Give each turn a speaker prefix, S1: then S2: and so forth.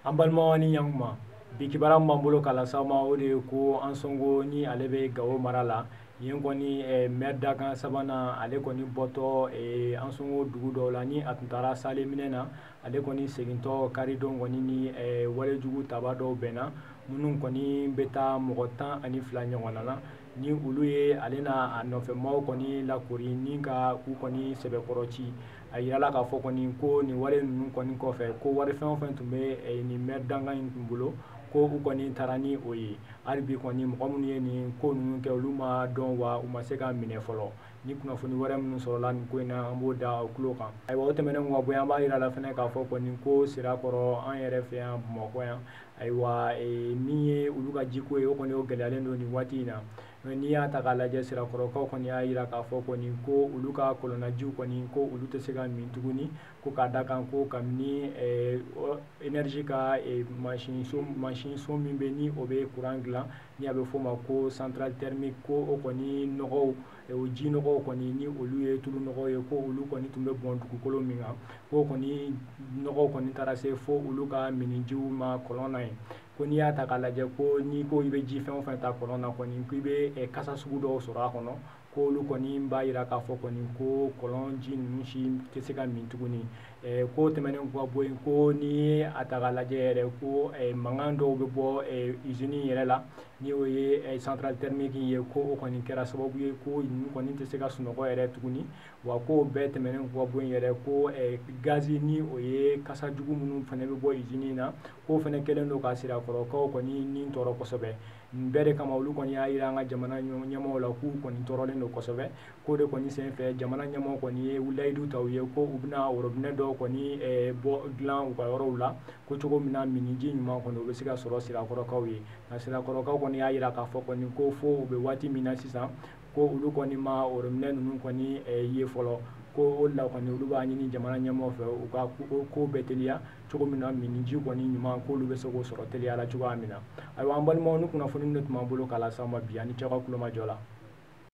S1: An balimaw ni ɲankuma bi kibaran b'an bolo k'a las'aw ma o de ye ko Ansongo ni ale bɛ Gawo mara la yen kɔni maire dakan sabanan ale kɔni bɔtɔ Ansongo dugu dɔw la ni a tun taara sale minɛ na ale kɔni segintɔ karidon kɔni ni walejugu taba dɔw bɛnna minnu kɔni bɛ taa mɔgɔ 12 ɲɔgɔnna na ni olu ye ale n'a nɔfɛmɔgɔw kɔni lakori ni ka u kɔni sɛbɛkɔrɔci a yirala k'a fɔ kɔni ko nin wale ninnu kɔni kɔfɛ ko wari fɛn o fɛn tun bɛ nin maire dankan in tun bolo ko u kɔni taara ni o ye hali bi kɔni mɔgɔ minnu ye nin ko ninnu kɛ olu ma dɔn wa u ma se ka minɛ fɔlɔ ni kunnafoni wɛrɛ minnu sɔrɔla nin ko in na an b'o da o tulo kan ayiwa o tɛmɛnen ka bɔ yan an b'a yira la fɛnɛ k'a fɔ kɔni ko Sirakɔrɔ an yɛrɛ fɛ yan Bamakɔ yan ayiwa min ye olu ka jiko ye o kɔni o gɛlɛyalen don nin waati in na n'i y'a ta k'a lajɛ Sirakɔrɔkaw kɔni y'a yira k'a fɔ kɔni ko olu ka kɔlɔnnajiw kɔni ko olu tɛ se ka min tuguni ko k'a da kan ko kabini énergie ka mansinso min bɛ ni o bɛ courant dilan ni a bɛ f'o ma ko centrale thermique ko o kɔni nɔgɔw o ji nɔgɔw kɔni ni olu ye tulu nɔgɔw ye ko olu kɔni tun bɛ bɔn dugukolo min kan ko kɔni nɔgɔw kɔni taara se fo olu ka minijiw ma kɔlɔn na yen ko n'i y'a ta k'a lajɛ ko n'i ko i bɛ ji fɛn o fɛn ta kɔlɔn na kɔni k'i bɛ kasa sugu dɔw sɔrɔ a kɔnɔ ko olu kɔni b'a yira k'a fɔ kɔni ko kɔlɔn ji ninnu si tɛ se ka min tuguni ko tɛmɛnen ka bɔ yen ko n'i ye a ta k'a lajɛ yɛrɛ ko mankan dɔw bɛ bɔ usine in yɛrɛ la ni o ye centrale thermique ye ko o kɔni kɛra sababu ye ko ninnu kɔni tɛ se ka sunɔgɔ yɛrɛ tuguni wa ko bɛɛ tɛmɛnen ka bɔ yen yɛrɛ ko gazi ni o ye kasa jugu minnu fana bɛ bɔ usine in na ko fana kɛlen don ka Sirakɔrɔkaw kɔni ni tɔɔrɔ kosɛbɛ nin bɛɛ de kama olu kɔni y'a yira an ka jamana ɲɛmaaw la k'u kɔni tɔɔrɔlen don kosɛbɛ ko de kɔni senfɛ jamana ɲɛmaaw kɔni ye layidu ta u ye ko u bɛna robinet dɔw kɔni bɔ dilan u ka yɔrɔw la ko cogo min na miniji ɲuman kɔni u bɛ se ka sɔrɔ Sirakɔrɔkaw ye nka Sirakɔrɔkaw kɔni y'a yira k'a fɔ kɔni ko fo u bɛ waati min na sisan ko olu kɔni ma robinet ninnu kɔni ye fɔlɔ ko o la kɔni olu b'a ɲini jamana ɲɛmaaw fɛ u ka ko bɛɛ teliya cogo min na miniji kɔni ɲuman k'olu bɛ se k'o sɔrɔ teliya la cogoya min na ayiwa an balimaw ni kunnafoni min tun b'an bolo k'a las'aw ma bi ani cɛ ka kulomajɔ la